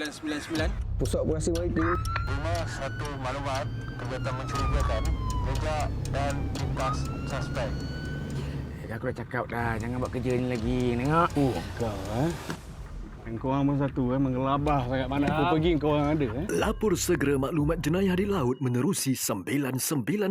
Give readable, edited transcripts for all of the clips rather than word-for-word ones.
999. Pusat Operasi Maritim. Satu maklumat kegiatan mencurigakan, jejak dan lintas suspek. Aku dah cakap dah, jangan buat kerja ni lagi. Tengok. Kau kau orang pun satu mengelabah sangat mana pun pergi kau orang ada Lapor segera maklumat jenayah di laut menerusi 999.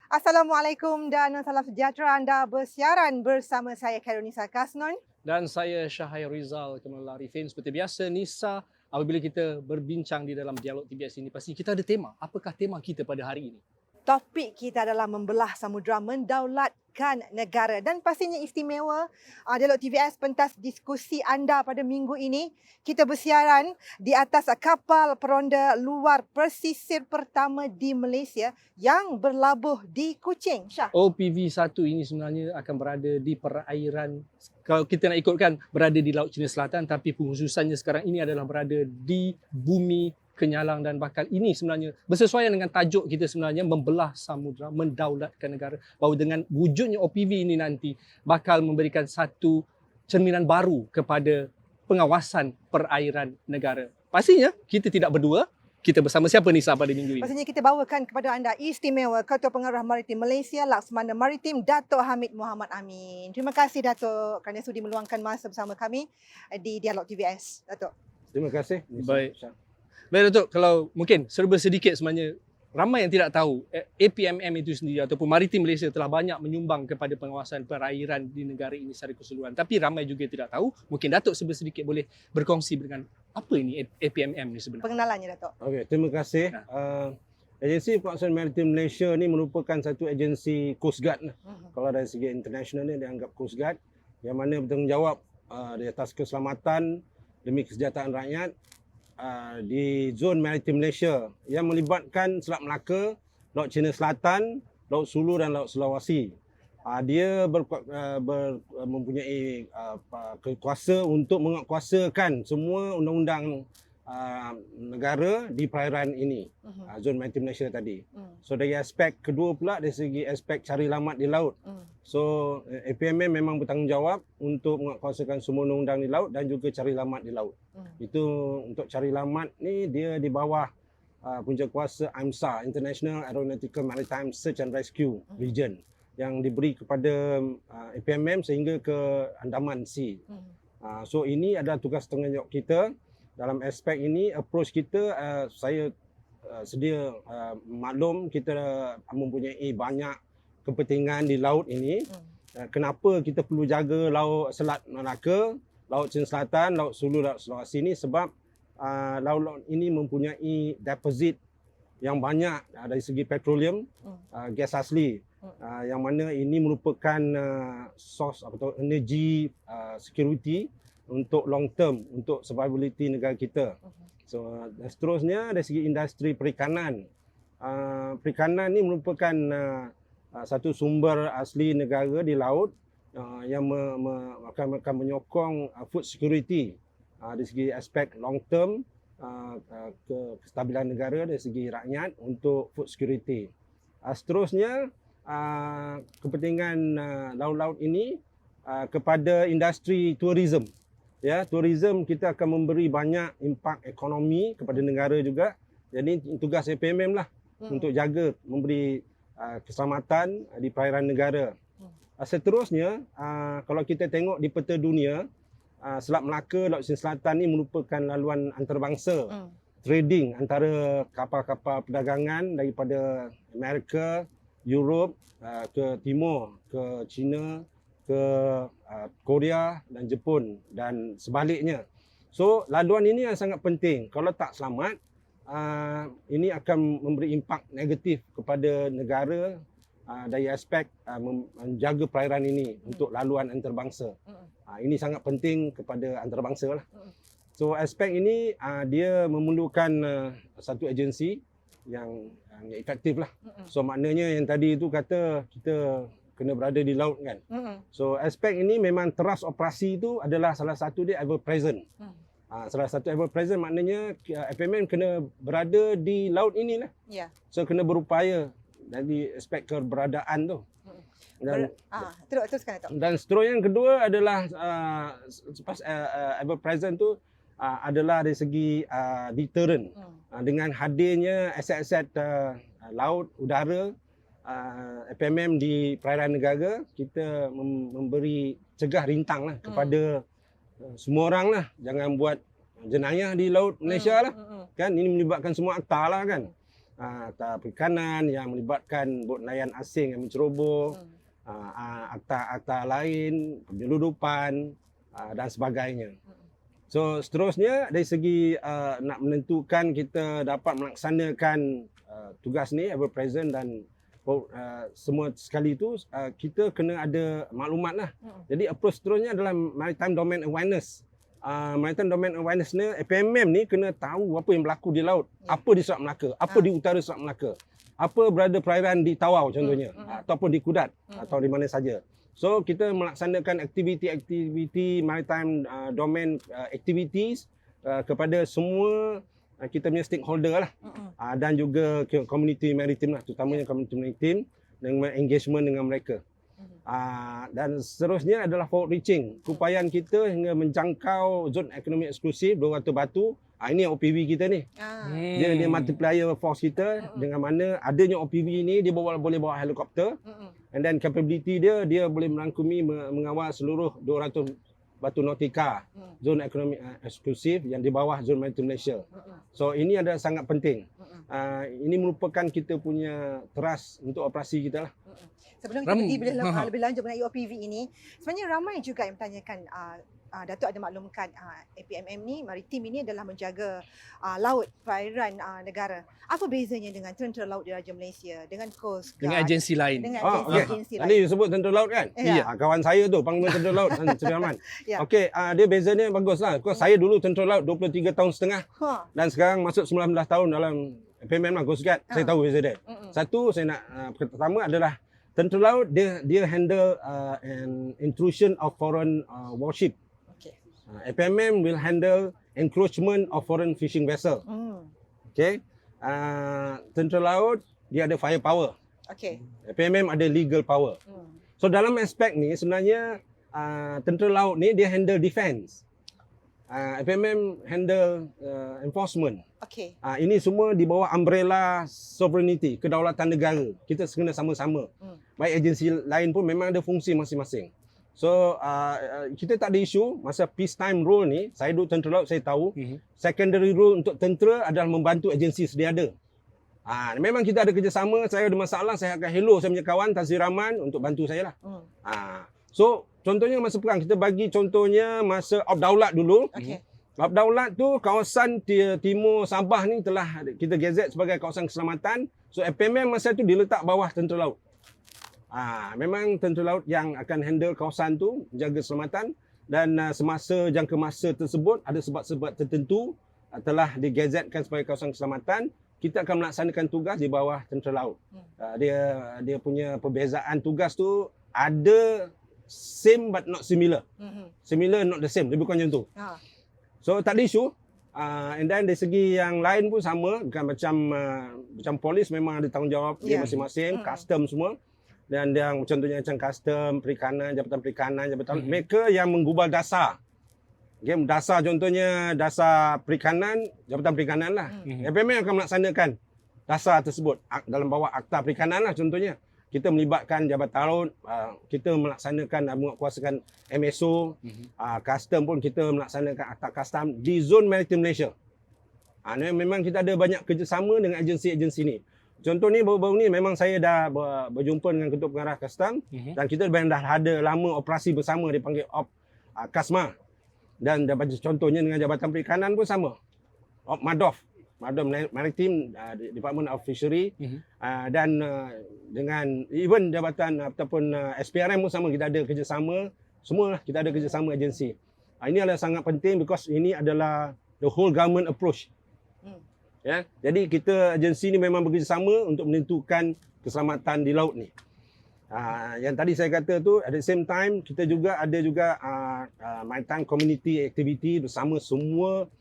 Assalamualaikum dan salam sejahtera. Anda bersiaran bersama saya Kairunisa Kasnon. Dan saya Syahir Rizal Kemal Arifin. Seperti biasa Nisa, apabila kita berbincang di dalam dialog TBS ini, pasti kita ada tema. Apakah tema kita pada hari ini? Topik kita adalah membelah samudera, mendaulatkan negara, dan pastinya istimewa dialog TVS pentas diskusi anda pada minggu ini. Kita bersiaran di atas kapal peronda luar pesisir pertama di Malaysia yang berlabuh di Kuching. Syah. OPV1 ini sebenarnya akan berada di perairan, kalau kita nak ikutkan, berada di Laut Cina Selatan, tapi khususannya sekarang ini adalah berada di bumi Kenyalang, dan bakal ini sebenarnya bersesuaian dengan tajuk kita sebenarnya, membelah samudera, mendaulatkan negara. Bahawa dengan wujudnya OPV ini nanti bakal memberikan satu cerminan baru kepada pengawasan perairan negara. Pastinya kita tidak berdua. Kita bersama siapa Nisa pada minggu ini? Pastinya kita bawakan kepada anda istimewa Ketua Pengarah Maritim Malaysia, Laksamana Maritim, Datuk Hamid Muhammad Amin. Terima kasih Datuk kerana sudi meluangkan masa bersama kami di Dialog TVS. Datuk. Terima kasih. Baik. Baik Datuk, kalau mungkin serba sedikit sebenarnya, ramai yang tidak tahu APMM itu sendiri ataupun Maritim Malaysia telah banyak menyumbang kepada pengawasan perairan di negara ini secara keseluruhan. Tapi ramai juga tidak tahu. Mungkin Datuk serba sedikit boleh berkongsi dengan apa ini APMM ni sebenarnya? Pengenalannya Datuk. Okey, terima kasih. Agensi Pengawasan Maritim Malaysia ni merupakan satu agensi Coast Guard. Kalau dari segi international ni dianggap Coast Guard yang mana bertanggungjawab di atas keselamatan demi kesejahteraan rakyat di zon maritim Malaysia yang melibatkan Selat Melaka, Laut Cina Selatan, Laut Sulu dan Laut Sulawesi. Dia mempunyai kuasa untuk menguatkuasakan semua undang-undang negara di perairan ini, zon maritim Malaysia tadi. So dari aspek kedua pula, dari segi aspek cari lamat di laut. So APMM memang bertanggungjawab untuk menguatkuasakan semua undang-undang di laut dan juga cari lamat di laut. Itu untuk cari lamat ni dia di bawah punca kuasa IMSA, International Aeronautical Maritime Search and Rescue Region, yang diberi kepada APMM sehingga ke Andaman Sea. So ini adalah tugas tanggungjawab kita. Dalam aspek ini, approach kita, saya sedia maklum kita mempunyai banyak kepentingan di laut ini. Kenapa kita perlu jaga laut Selat Melaka, Laut Cina Selatan, Laut Sulu, Laut Sulawesi ini? Sebab laut-laut ini mempunyai deposit yang banyak dari segi petroleum, gas asli. Yang mana ini merupakan source atau energy security untuk long term, untuk survivability negara kita. So seterusnya dari segi industri perikanan. Perikanan ni merupakan satu sumber asli negara di laut yang akan menyokong food security dari segi aspek long term, kestabilan negara dari segi rakyat untuk food security. Seterusnya kepentingan laut-laut ini kepada industri tourism. Ya, tourism kita akan memberi banyak impak ekonomi kepada negara juga. Jadi tugas APMM lah untuk jaga, memberi keselamatan di perairan negara. Seterusnya, kalau kita tengok di peta dunia, Selat Melaka, Laut Cina Selatan ni merupakan laluan antarabangsa. Trading antara kapal-kapal perdagangan daripada Amerika, Europe, ke timur, ke China, ke Korea dan Jepun dan sebaliknya. So laluan ini yang sangat penting. Kalau tak selamat, ini akan memberi impak negatif kepada negara dari aspek menjaga perairan ini untuk laluan antarabangsa. Ini sangat penting kepada antarabangsa lah. So aspek ini dia memerlukan satu agensi yang efektif lah. So maknanya yang tadi itu kata kita kena berada di laut kan. So aspek ini memang teras operasi itu adalah salah satu dia ever present. Salah satu ever present maknanya APMM kena berada di laut inilah. Ya. So kena berupaya dari aspek keberadaan tu. Dan teruskan Datuk. dan seterusnya yang kedua adalah selepas ever present tu adalah dari segi deterrent. Dengan hadirnya aset-aset laut, udara, FMM di perairan negara, kita memberi cegah rintang lah kepada semua orang lah. Jangan buat jenayah di laut Malaysia lah. Kan ini melibatkan semua akta lah kan. Akta perikanan yang melibatkan bot nelayan asing yang menceroboh, akta-akta lain, penyeludupan dan sebagainya. So seterusnya dari segi nak menentukan kita dapat melaksanakan tugas ni ever present dan semua sekali itu kita kena ada maklumat lah. Jadi approach seterusnya adalah maritime domain awareness. Maritime domain awareness ni FMM ni kena tahu apa yang berlaku di laut, apa di Selat Melaka, apa di utara Selat Melaka, apa berada perairan di Tawau contohnya, ataupun di Kudat atau di mana saja. So kita melaksanakan aktiviti-aktiviti maritime domain activities kepada semua kita punya stakeholder lah, dan juga community maritim lah, terutamanya community maritim, dengan engagement dengan mereka. Dan seterusnya adalah forward reaching, upayaan kita hingga menjangkau zon ekonomi eksklusif Dua Ratu Batu. Ini OPV kita ni. Dia multiplier force kita, dengan mana adanya OPV ni dia boleh bawa helikopter, and then capability dia boleh merangkumi mengawal seluruh 200 batu nautika zon ekonomi eksklusif yang di bawah zon maritim Malaysia. So ini adalah sangat penting. Ini merupakan kita punya trust untuk operasi kita lah. Sebelum kita pergi lebih lanjut mengenai OPV ini, sebenarnya ramai juga yang bertanyakan, Datuk ada maklumkan APMM ni, maritim ini adalah menjaga laut perairan negara. Apa bezanya dengan Tentera Laut Diraja Malaysia, dengan Coast Guard, Dengan agensi lain. dengan Okay. agensi Tadi lain? you sebut Tentera Laut kan? Ya. Kawan saya tu, Panglima Tentera Laut Seri Rahman. Ya. Okey, dia bezanya bagus lah. Saya dulu Tentera Laut 23 tahun setengah dan sekarang masuk 19 tahun dalam FMM lah, Coast Guard. Saya tahu beza dia. Satu, saya nak pertama adalah Tentera Laut dia handle an intrusion of foreign warship. FMM will handle encroachment of foreign fishing vessel. Okay. Tentera Laut dia ada firepower. Okey. FMM ada legal power. So dalam aspek ni sebenarnya Tentera Laut ni dia handle defense. FMM handle enforcement. Okey. Ini semua di bawah umbrella sovereignty, kedaulatan negara. Kita kena sama-sama. Baik agensi lain pun memang ada fungsi masing-masing. So kita tak ada isu masa peacetime role ni. Saya duduk Tentera Laut, saya tahu secondary role untuk tentera adalah membantu agensi sedia ada. Memang kita ada kerjasama. Saya ada masalah, saya akan hello saya punya kawan Tan Sri Rahman untuk bantu saya lah. So contohnya masa perang, kita bagi contohnya masa Op Daulat dulu. Op Daulat tu kawasan timur Sabah ni telah kita gazet sebagai kawasan keselamatan. So FMM masa tu diletak bawah Tentera Laut. Memang Tentera Laut yang akan handle kawasan tu, menjaga keselamatan, dan semasa jangka masa tersebut ada sebab-sebab tertentu telah digazetkan sebagai kawasan keselamatan. Kita akan melaksanakan tugas di bawah Tentera Laut. Dia punya perbezaan tugas tu ada same but not similar. Similar not the same, lebih kurang macam tu. So tak ada isu. And then dari segi yang lain pun sama, bukan macam polis memang ada tanggungjawab dia masing-masing, custom semua. Dan yang contohnya macam custom, perikanan, jabatan perikanan, mereka yang menggubal dasar. Okay, dasar contohnya dasar perikanan, jabatan perikanan lah. FMM akan melaksanakan dasar tersebut dalam bawah akta perikanan lah contohnya. Kita melibatkan jabatan laut, kita melaksanakan menguatkuasakan MSO, custom pun kita melaksanakan akta custom di zon maritim Malaysia. Memang kita ada banyak kerjasama dengan agensi-agensi ni. Contoh ni baru-baru ni memang saya dah berjumpa dengan Ketua Pengarah Custom dan kita dah ada lama operasi bersama, dipanggil Op Kasma. Dan contohnya dengan Jabatan Perikanan pun sama. Op Madof Maritim, Department of Fishery, dan dengan even Jabatan ataupun SPRM pun sama, kita ada kerjasama. Semua kita ada kerjasama agensi. Ini adalah sangat penting because ini adalah the whole government approach. Ya, jadi kita agensi ni memang bekerjasama untuk menentukan keselamatan di laut ni. Yang tadi saya kata tu, at the same time kita juga ada maritime community activity bersama semua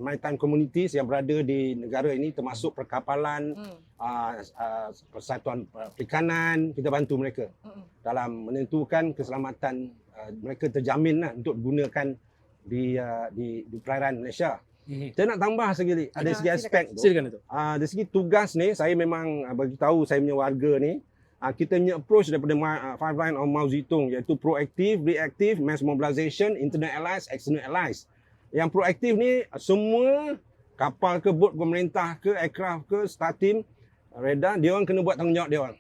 maritime communities yang berada di negara ini, termasuk perkapalan, persatuan perikanan. Kita bantu mereka dalam menentukan keselamatan mereka terjamin lah untuk gunakan di perairan Malaysia. Saya nak tambah sekali, ada segi aspek tu. Silakan Datuk. Dari segi tugas ni, saya memang bagi tahu saya punya warga ni, kita punya approach daripada five line of Mao Zedong, iaitu proaktif, reaktif, mass mobilization, internal allies, external allies. Yang proaktif ni semua kapal ke, bot pemerintah ke, aircraft ke, star team, radar, dia orang kena buat tanggungjawab dia orang.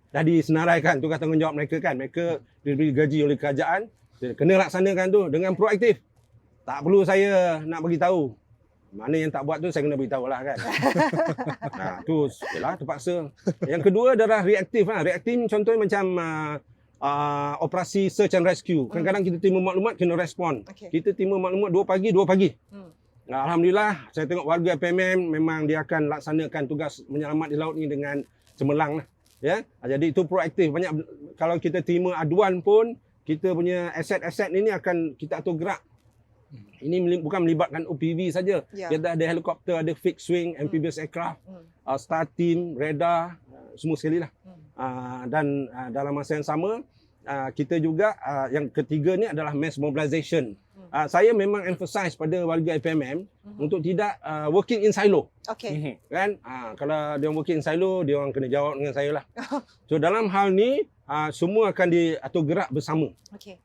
Dah disenaraikan tugas tanggungjawab mereka kan. Mereka diberi gaji oleh kerajaan, dia kena laksanakan tu dengan proaktif. Tak perlu saya nak bagi tahu. Mana yang tak buat tu saya kena beritahu lah kan. Nah, tu yalah terpaksa. Yang kedua adalah reaktif lah. Reaktif contohnya macam operasi search and rescue. Kadang-kadang kita terima maklumat kena respon. Kita terima maklumat 2 pagi. Nah, alhamdulillah saya tengok warga FMM memang dia akan laksanakan tugas menyelamat di laut ni dengan cemerlang lah. Ya. Jadi itu proaktif. Banyak kalau kita terima aduan pun kita punya aset-aset ini akan kita atur gerak. Ini bukan melibatkan OPV saja. Kita ada helikopter, ada fixed wing, amphibious aircraft, star team, radar, semua sekali lah. Dan dalam masa yang sama, kita juga yang ketiga ni adalah mass mobilization. Saya memang emphasize pada warga FMM untuk tidak working in silo. Kan? Kalau dia working in silo, dia orang kena jawab dengan saya lah. So dalam hal ni, semua akan diatur gerak bersama.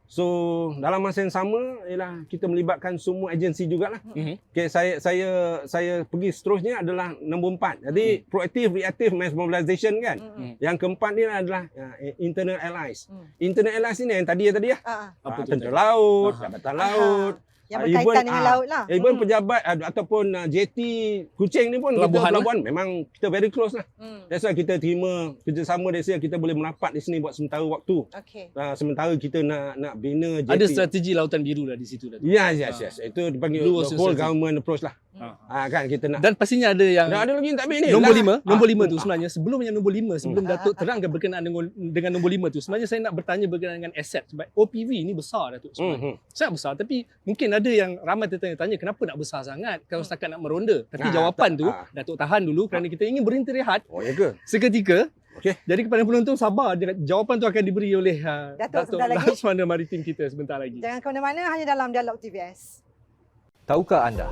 So dalam masa yang sama ialah kita melibatkan semua agensi jugalah. Okay, saya pergi seterusnya adalah nombor 4. Jadi proaktif, reaktif, mass mobilization kan. Yang keempat ni adalah internal allies. Internal allies ni yang tadi lah. Tentera laut, jabatan laut, yang berkaitan dengan laut lah. Even pejabat ataupun JT Kuching ni pun pelabuhan memang kita very close lah. That's why kita terima kerjasama dari sini, kita boleh merapat di sini buat sementara waktu. Sementara kita nak bina JT. Ada strategi lautan biru lah di situ. Yes. Itu dipanggil the whole government approach lah. Kan kita nak. Dan pastinya ada yang ada lagi tak ni. Nombor 5 tu sebenarnya sebelum yang nombor 5, sebelum Datuk terangkan berkenaan dengan nombor 5 tu, sebenarnya saya nak bertanya berkenaan dengan aset. Sebab OPV ni besar Datuk sebenarnya. Sangat besar, tapi mungkin ada yang ramai tertanya-tanya kenapa nak besar sangat kalau setakat nak meronda. Tapi jawapan tu Datuk tahan dulu kerana kita ingin berhenti rehat. Oh ya ke? Seketika. Jadi kepada penonton sabar, jawapan tu akan diberi oleh Datuk Laksamana Maritim kita sebentar lagi. Jangan ke mana-mana, hanya dalam Dialog TVS. Tahukah anda,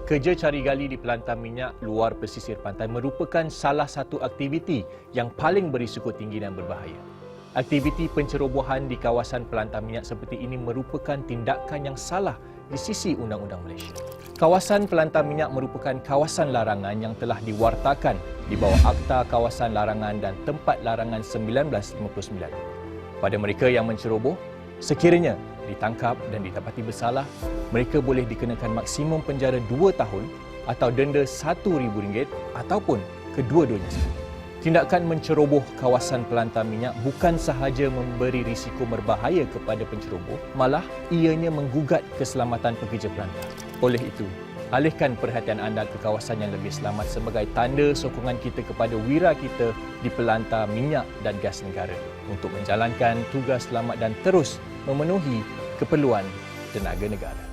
kerja cari gali di pelantar minyak luar pesisir pantai merupakan salah satu aktiviti yang paling berisiko tinggi dan berbahaya. Aktiviti pencerobohan di kawasan pelantar minyak seperti ini merupakan tindakan yang salah di sisi Undang-Undang Malaysia. Kawasan pelantar minyak merupakan kawasan larangan yang telah diwartakan di bawah Akta Kawasan Larangan dan Tempat Larangan 1959. Pada mereka yang menceroboh, sekiranya ditangkap dan didapati bersalah, mereka boleh dikenakan maksimum penjara 2 tahun atau denda RM1,000 ataupun kedua-duanya sekali. Tindakan menceroboh kawasan pelantar minyak bukan sahaja memberi risiko berbahaya kepada penceroboh, malah ianya menggugat keselamatan pekerja pelantar. Oleh itu, alihkan perhatian anda ke kawasan yang lebih selamat sebagai tanda sokongan kita kepada wira kita di pelantar minyak dan gas negara untuk menjalankan tugas selamat dan terus memenuhi keperluan tenaga negara.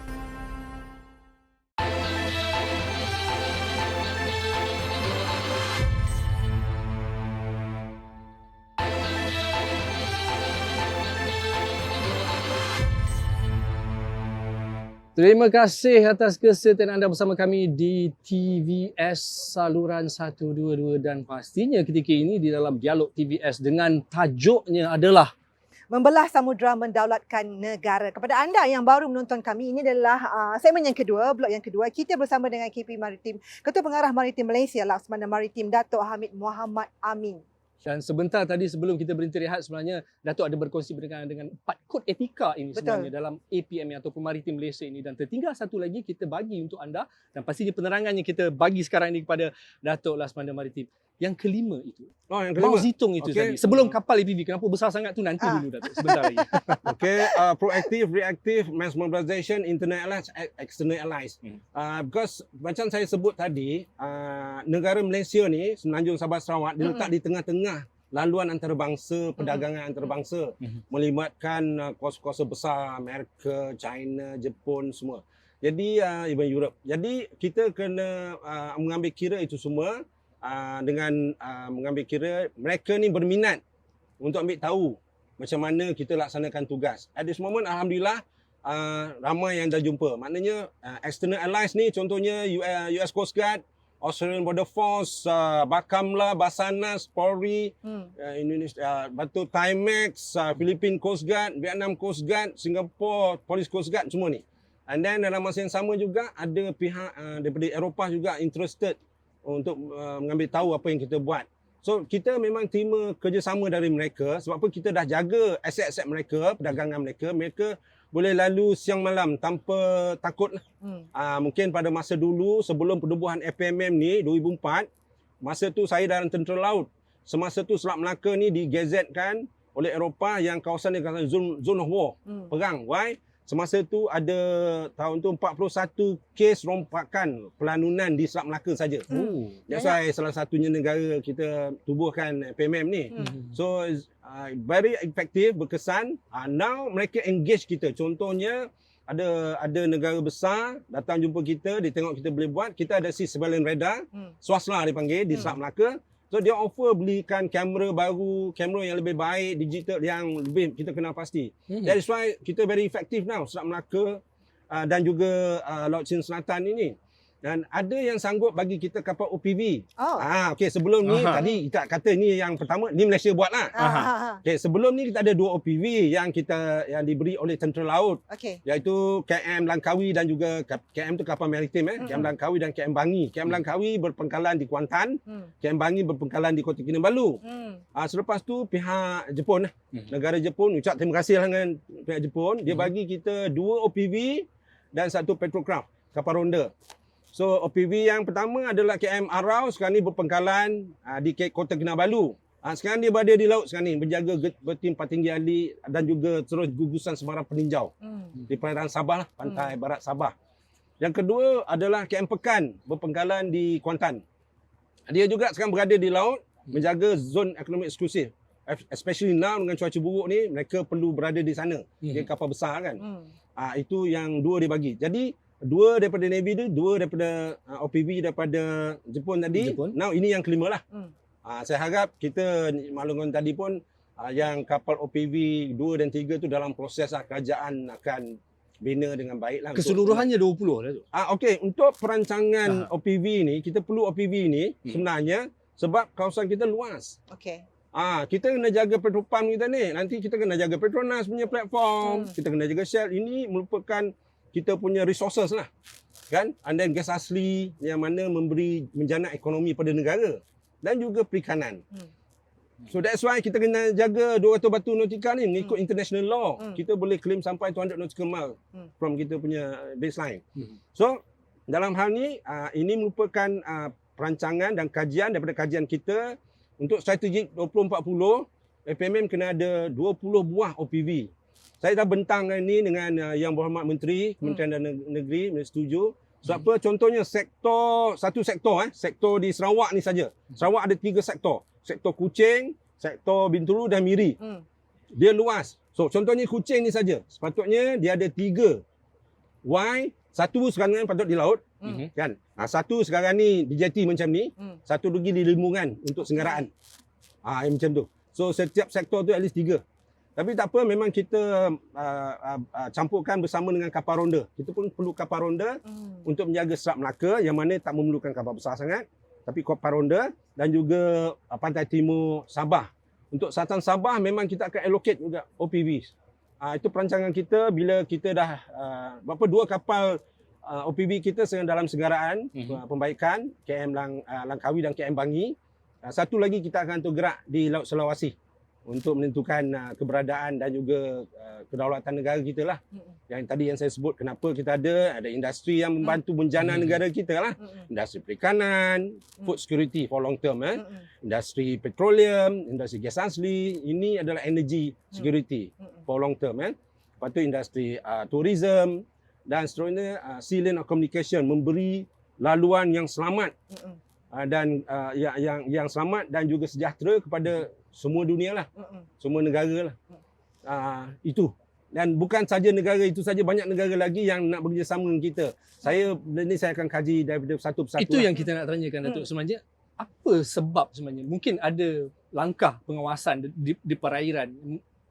Terima kasih atas kesetiaan anda bersama kami di TVS saluran 122 dan pastinya ketika ini di dalam Dialog TVS dengan tajuknya adalah Membelah Samudra Mendaulatkan Negara. Kepada anda yang baru menonton kami, ini adalah segmen yang kedua, blok yang kedua. Kita bersama dengan KP Maritim, Ketua Pengarah Maritim Malaysia, Laksamana Maritim, Datuk Hamid Mohamad Amin. Dan sebentar tadi sebelum kita berhenti rehat, sebenarnya Datuk ada berkongsi berkenaan dengan 4 kod etika ini sebenarnya dalam APM ataupun Maritim Malaysia ini, dan tertinggal satu lagi kita bagi untuk anda dan pastinya penerangan yang kita bagi sekarang ini kepada Datuk Laksamana Maritim. Yang kelima itu. Yang kelima. Mao Zedong itu tadi. Sebelum kapal APV, kenapa besar sangat tu nanti dulu Datuk, sebentar lagi. Proaktif, reaktif, mass mobilization, internal allies, external allies. Because macam saya sebut tadi, negara Malaysia ni, Semenanjung Sabah Sarawak, diletak di tengah-tengah laluan antarabangsa, perdagangan antarabangsa, melibatkan kuasa-kuasa besar, Amerika, China, Jepun, semua. Jadi even Europe. Jadi kita kena mengambil kira itu semua dengan mengambil kira mereka ni berminat untuk ambil tahu macam mana kita laksanakan tugas. At this moment, alhamdulillah, ramai yang dah jumpa. Maknanya external allies ni contohnya US Coast Guard, Australian Border Force, Bakamla, Basarnas, Polri, Indonesia, Batu Timex, Philippine Coast Guard, Vietnam Coast Guard, Singapore Police Coast Guard, semua ni. And then dalam masa yang sama juga ada pihak daripada Eropah juga interested untuk mengambil tahu apa yang kita buat. So kita memang terima kerjasama dari mereka sebab apa kita dah jaga aset-aset mereka, perdagangan mereka, mereka boleh lalu siang malam tanpa takut lah. Mungkin pada masa dulu sebelum penubuhan FPMM ni 2004, masa tu saya dalam tentera laut. Semasa tu Selat Melaka ni digazetkan oleh Eropah yang kawasan ni kawasan zone of war, perang. Why? Semasa tu ada tahun tu 41 kes rompakan pelanunan di Selat Melaka saja. That's why salah satunya negara kita tubuhkan PMM ni. So very effective, berkesan. Now mereka engage kita. Contohnya ada negara besar datang jumpa kita, dia tengok kita boleh buat, kita ada surveillance radar, swasla dipanggil di Selat Melaka. So dia offer belikan kamera baru, kamera yang lebih baik, digital yang lebih kita kenal pasti. That is why kita very effective now Selat Melaka dan juga Laut Cina Selatan ini. Dan ada yang sanggup bagi kita kapal OPV. Okey, sebelum ni tadi kita kata ni yang pertama, ni Malaysia buat lah. Okey, sebelum ni kita ada 2 OPV yang diberi oleh Tentera Laut. Iaitu KM Langkawi dan juga KM tu kapal maritim KM Langkawi dan KM Bangi. KM Langkawi berpangkalan di Kuantan, KM Bangi berpangkalan di Kota Kinabalu. Selepas tu pihak Jepun, negara Jepun, ucap terima kasih dengan pihak Jepun, dia bagi kita 2 OPV dan 1 Petrocraft, kapal ronda. So OPV yang pertama adalah KM Arau, sekarang ni berpangkalan di Kota Kinabalu. Sekarang dia berada di laut sekarang ni, berjaga bertimpa tinggi ahli dan juga terus gugusan sebarang peninjau di perairan Sabah lah, pantai barat Sabah. Yang kedua adalah KM Pekan, berpangkalan di Kuantan. Dia juga sekarang berada di laut, menjaga zon ekonomi eksklusif. Especially now dengan cuaca buruk ni, mereka perlu berada di sana. Dia kapal besar kan. Itu yang 2 dia bagi. Jadi 2 daripada Navy tu, 2 daripada OPV daripada Jepun tadi. Now ini yang kelima lah. Saya harap kita maklumkan tadi pun yang kapal OPV 2 dan 3 tu dalam proses kerajaan akan bina dengan baik lah. Keseluruhannya 20 lah tu. Okey, untuk perancangan OPV ni, kita perlu OPV ni sebenarnya sebab kawasan kita luas. Kita kena jaga petrol pump kita ni. Nanti kita kena jaga Petronas punya platform. Kita kena jaga Shell. Ini merupakan kita punya resources lah, kan? And then gas asli yang mana menjana ekonomi pada negara dan juga perikanan. So that's why kita kena jaga 200 batu nautika ni mengikut international law. Kita boleh claim sampai 200 nautical mile from kita punya baseline. So dalam hal ni ini merupakan perancangan dan kajian daripada kajian kita untuk strategik 2040. FPMM kena ada 20 buah OPV. Saya dah bentangkan ini dengan Yang Berhormat Menteri, Kementerian Dalam Negeri, mereka setuju. Sebab apa? Contohnya satu sektor di Sarawak ni saja. Sarawak ada 3 sektor. Sektor Kuching, sektor Bintulu dan Miri. Dia luas. So contohnya Kuching ni saja. Sepatutnya dia ada 3. Why? Satu sekarang patut di laut. Kan? Satu sekarang ni di jeti macam ni. Satu lagi di limbungan untuk senggaraan. Yang macam tu. So setiap sektor tu at least 3. Tapi tak apa, memang kita campurkan bersama dengan kapal ronda. Kita pun perlu kapal ronda untuk menjaga Selat Melaka yang mana tak memerlukan kapal besar sangat. Tapi kapal ronda dan juga pantai timur Sabah. Untuk selatan Sabah memang kita akan allocate juga OPVs. Itu perancangan kita bila kita dah berapa 2 kapal OPV kita sedang dalam seggaraan pembaikan KM Langkawi dan KM Bangi. Satu lagi kita akan tergerak di Laut Sulawesi untuk menentukan keberadaan dan juga kedaulatan negara kita lah. Yang tadi yang saya sebut, kenapa kita ada industri yang membantu menjana negara kita lah. Industri perikanan, food security for long term, industri petroleum, industri gas asli, ini adalah energy security for long term. Lepas tu industri tourism dan seterusnya sea lane of communication, memberi laluan yang selamat dan yang selamat dan juga sejahtera kepada semua dunia lah, semua negara lah. Itu. Dan bukan saja negara itu saja, banyak negara lagi yang nak bekerjasama dengan kita. Saya akan kaji daripada satu persatu. Itu yang kita nak tanyakan, Datuk. Sebenarnya apa sebab sebenarnya? Mungkin ada langkah pengawasan di perairan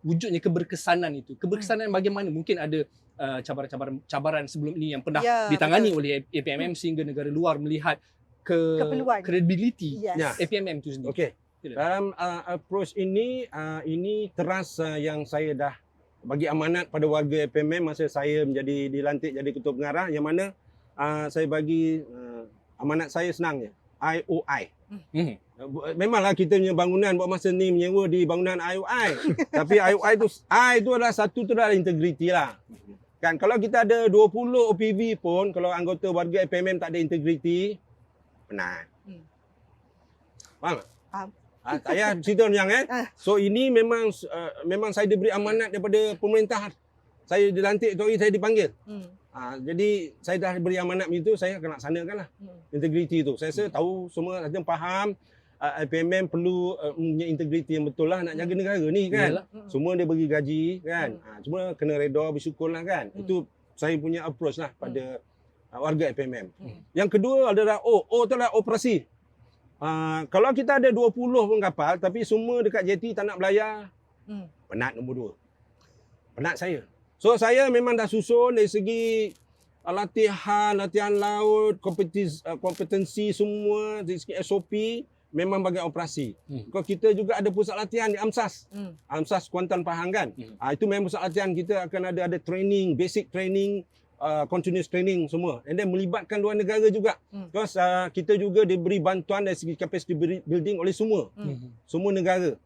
wujudnya keberkesanan itu. Keberkesanan bagaimana? Mungkin ada cabaran sebelum ini yang pernah ditangani oleh APMM sehingga negara luar melihat Keperluan. credibility Yes. APMM itu sendiri. Okey. Sila. Dalam approach ini teras yang saya dah bagi amanat pada warga APMM masa saya menjadi dilantik jadi ketua pengarah, yang mana saya bagi amanat saya senang je, IOI. Memanglah kita punya bangunan buat masa ni menyewa di bangunan IOI. Tapi IOI tu I tu adalah satu tu adalah integriti lah. Kan kalau kita ada 20 OPV pun kalau anggota warga APMM tak ada integriti, penat. Faham tak? Faham. Tak payah cerita yang So ini memang saya diberi amanat daripada pemerintah. Saya dilantik tu hari saya dipanggil. Jadi saya dah beri amanat begitu, saya akan laksanakanlah integriti tu. Saya tahu semua ada faham APMM perlu punya integriti yang betul lah nak jaga negara ni kan. Semua dia bagi gaji kan. Cuma kena redha bersyukurlah kan. Itu saya punya approach lah pada warga APMM. Yang kedua adalah O tu adalah operasi. Kalau kita ada 20 pun kapal tapi semua dekat jeti tak nak belayar, penat nombor 2. Penat saya. So saya memang dah susun dari segi latihan laut, kompetensi semua, dari segi SOP memang bagi operasi. Kalau kita juga ada pusat latihan di AMSAS. AMSAS Kuantan Pahang kan. Itu memang pusat latihan kita akan ada training, basic training, continuous training semua. And then melibatkan luar negara juga. Terus kita juga diberi bantuan dari segi capacity building oleh semua negara.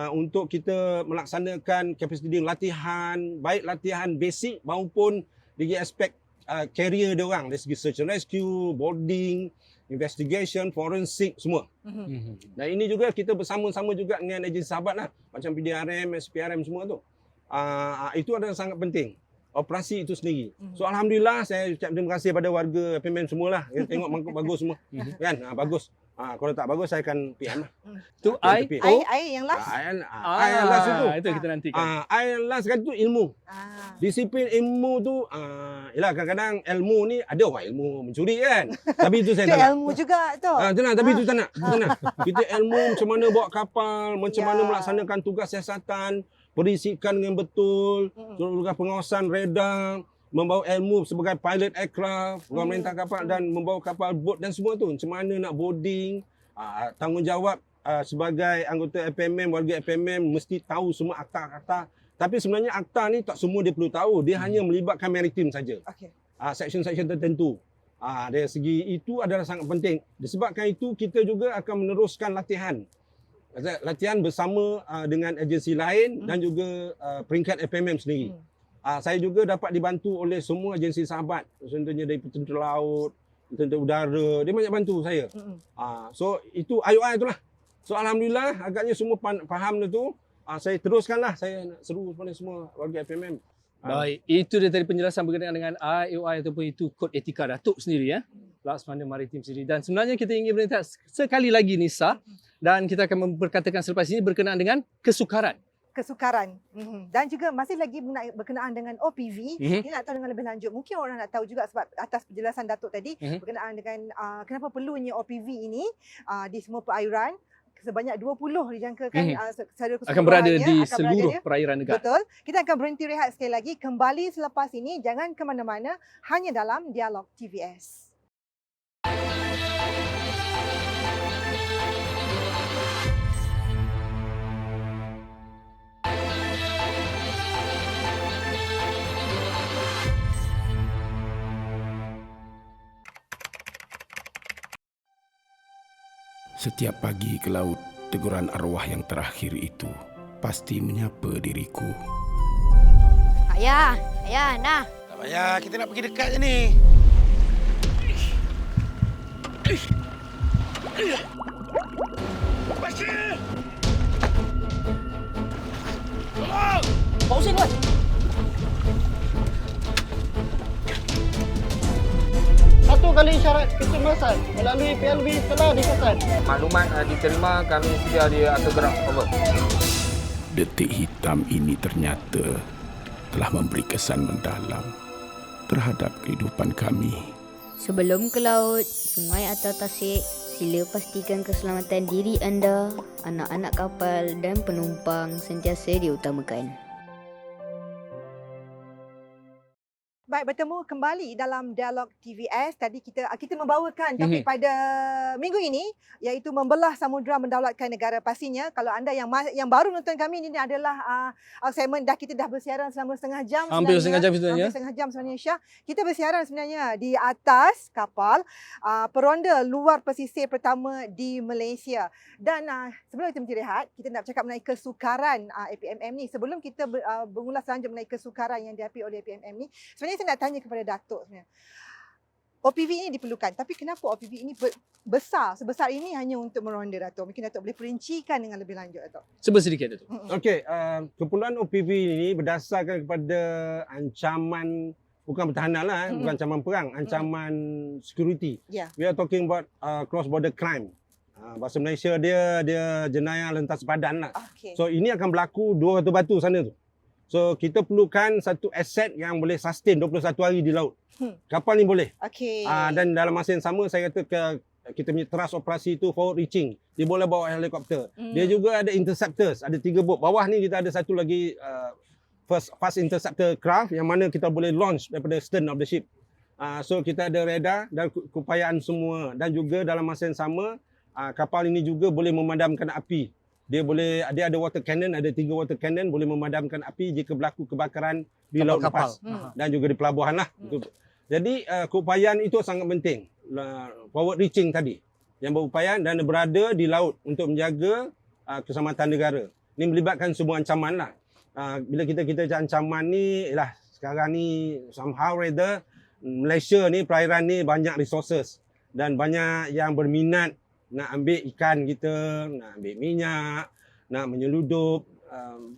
Untuk kita melaksanakan capacity building latihan, baik latihan basic maupun dari aspek career dia orang dari segi search and rescue, boarding, investigation, forensik semua. Dan ini juga kita bersama-sama juga dengan agensi sahabat lah macam PDRM, SPRM semua tu. Itu adalah sangat penting. Operasi itu sendiri. So alhamdulillah saya ucap terima kasih pada warga APMM semualah. Tengok mangkuk bagus semua. Kan? Bagus. Kalau tak bagus saya akan PM lah. Tu I yang last. I yang last itu. Itu kita nantikan. I yang last kan tu ilmu. Disiplin ilmu tu yalah kadang-kadang ilmu ni ada orang ilmu mencuri kan. Tapi itu saya Itu tak nak. ilmu juga tu. Tenang, tapi itu tak nak. Tenang. Kita ilmu macam mana bawa kapal, macam mana melaksanakan tugas siasatan, perisikan dengan betul, tugas pengawasan radar, membawa ilmu sebagai pilot aircraft, pemerintah kapal dan membawa kapal boat dan semua tu. Macam mana nak boarding, tanggungjawab sebagai anggota APMM, warga APMM mesti tahu semua akta-akta. Tapi sebenarnya akta ni tak semua dia perlu tahu. Dia hanya melibatkan maritim saja. Section-section tertentu. Dari segi itu adalah sangat penting. Disebabkan itu kita juga akan meneruskan latihan. Latihan bersama dengan agensi lain dan juga peringkat APMM sendiri. Saya juga dapat dibantu oleh semua agensi sahabat. Contohnya dari Tentera Laut, Tentera Udara, dia banyak bantu saya. So itu IOI itulah. So alhamdulillah agaknya semua faham tu. Saya teruskanlah, saya nak seru kepada semua warga APMM. Baik, itu dia tadi penjelasan berkenaan dengan IOI ataupun itu kod etika Datuk sendiri Laksamana Maritim sendiri. Dan sebenarnya kita ingin beritahu sekali lagi Nisa dan kita akan berkatakan selepas ini berkenaan dengan kesukaran. Dan juga masih lagi berkenaan dengan OPV. Kita nak tahu dengan lebih lanjut. Mungkin orang nak tahu juga sebab atas penjelasan Datuk tadi berkenaan dengan kenapa perlunya OPV ini di semua perairan. Sebanyak 20 dijangkakan akan berada di seluruh perairan negara. Betul. Kita akan berhenti rehat sekali lagi. Kembali selepas ini. Jangan ke mana-mana. Hanya dalam Dialog TVS. Setiap pagi ke laut, teguran arwah yang terakhir itu pasti menyapa diriku. Ayah, nah. Tak payah, kita nak pergi dekat je ni. Bashir! Tolong! Pak Husin, Wan. Satu kali isyarat kecemasan melalui PLV telah dikesan. Maklumat diterima, kami sedia dia akan gerak. Over. Detik hitam ini ternyata telah memberi kesan mendalam terhadap kehidupan kami. Sebelum ke laut, sungai atau tasik, Sila pastikan keselamatan diri anda, anak-anak kapal dan penumpang sentiasa diutamakan. Baik, bertemu kembali dalam Dialog TVS. Tadi kita membawakan topik pada minggu ini, iaitu membelah samudera mendaulatkan negara. Pastinya kalau anda yang baru nonton kami, ini adalah segmen kita dah bersiaran selama setengah jam. Hampir setengah jam sebenarnya. Hampir setengah jam sebenarnya, Syah. Kita bersiaran sebenarnya di atas kapal peronda luar pesisir pertama di Malaysia. Dan sebelum kita berrehat, kita nak bercakap mengenai kesukaran APMM ni. Sebelum kita mengulas lanjut mengenai kesukaran yang dihadapi oleh APMM ni, sebenarnya saya nak tanya kepada Datuk sebenarnya. OPV ini diperlukan, tapi kenapa OPV ini sebesar ini hanya untuk meronda, Datuk? Mungkin Datuk boleh perincikan dengan lebih lanjut, Datuk. Cuba sedikit, Datuk. Okey, keperluan OPV ini berdasarkan kepada ancaman, bukan pertahanan lah, bukan ancaman perang, ancaman security. Yeah. We are talking about cross border crime. Bahasa Malaysia dia jenayah lentas padan lah. Okay. So ini akan berlaku dua batu sana tu. So kita perlukan satu aset yang boleh sustain 21 hari di laut. Kapal ni boleh. Okay. Dan dalam masa yang sama saya kata kita punya thrust operasi itu forward reaching. Dia boleh bawa helikopter. Dia juga ada interceptors, ada 3 bot. Bawah ni kita ada satu lagi fast interceptor craft yang mana kita boleh launch daripada stern of the ship. So kita ada radar dan keupayaan semua, dan juga dalam masa yang sama kapal ini juga boleh memadamkan api. Dia ada water cannon, ada 3 water cannon, boleh memadamkan api jika berlaku kebakaran di laut lepas dan juga di pelabuhan lah. Jadi keupayaan itu sangat penting. Forward reaching tadi yang berupaya dan berada di laut untuk menjaga keselamatan negara. Ini melibatkan semua ancaman lah. Bila kita ancaman ni, sekarang ni somehow rather Malaysia ni, perairan ni banyak resources dan banyak yang berminat nak ambil ikan kita, nak ambil minyak, nak menyeludup,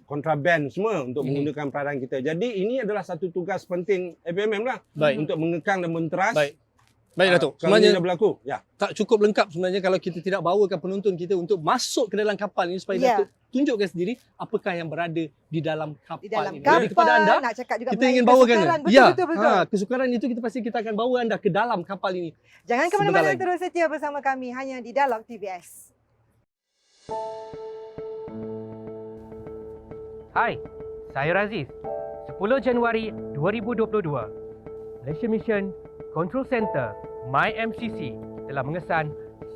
kontraban semua untuk menggunakan perairan kita. Jadi ini adalah satu tugas penting APMM lah. Untuk mengekang dan menteras. Baik Datuk. Sebenarnya dah berlaku. Ya. Tak cukup lengkap sebenarnya kalau kita tidak bawakan penonton kita untuk masuk ke dalam kapal ini supaya Datuk tunjukkan sendiri apakah yang berada di dalam kapal ini. Jadi kepada anda, nak cakap juga kita ingin bawakan. Betul. Kesukaran itu kita akan bawa anda ke dalam kapal ini. Jangan ke mana-mana, terus setia bersama kami hanya di Dialog TVS. Hai, saya Raziz. 10 Januari 2022. Malaysia Mission Control Center MyMCC telah mengesan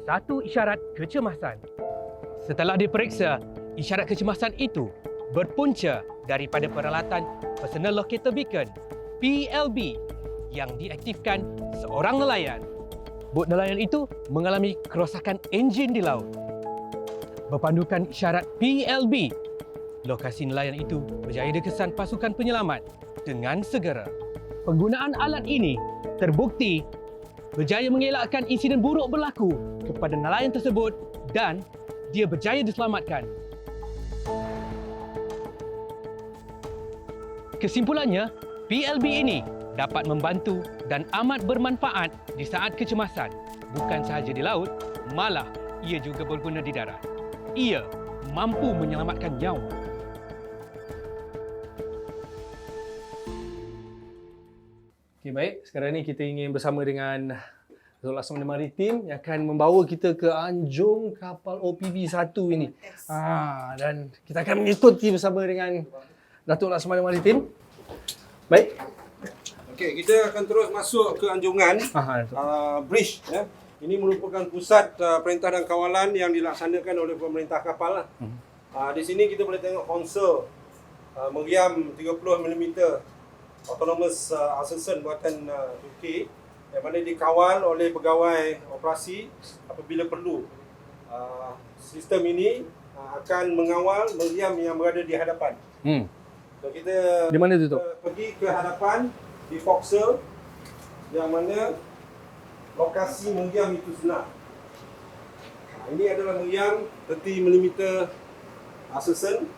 satu isyarat kecemasan. Setelah diperiksa, isyarat kecemasan itu berpunca daripada peralatan Personal Locator Beacon PLB yang diaktifkan seorang nelayan. Bot nelayan itu mengalami kerosakan enjin di laut. Berpandukan isyarat PLB, lokasi nelayan itu berjaya dikesan pasukan penyelamat dengan segera. Penggunaan alat ini terbukti berjaya mengelakkan insiden buruk berlaku kepada nelayan tersebut dan dia berjaya diselamatkan. Kesimpulannya, PLB ini dapat membantu dan amat bermanfaat di saat kecemasan. Bukan sahaja di laut, malah ia juga berguna di darat. Ia mampu menyelamatkan nyawa. Okay, baik. Sekarang ni kita ingin bersama dengan Datuk Laksamana Maritim yang akan membawa kita ke anjung kapal OPV 1 ini. Dan kita akan mengikuti bersama dengan Datuk Laksamana Maritim. Baik. Okey, kita akan terus masuk ke anjungan bridge. Ya. Ini merupakan pusat perintah dan kawalan yang dilaksanakan oleh pemerintah kapal lah. Di sini kita boleh tengok konsol meriam 30 mm autonomous assassin buatan UK yang mana dikawal oleh pegawai operasi apabila perlu. Sistem ini akan mengawal meriam yang berada di hadapan. So kita di mana tu? Pergi ke hadapan di forecastle yang mana lokasi meriam itu senar. Ini adalah meriam 30 mm assassin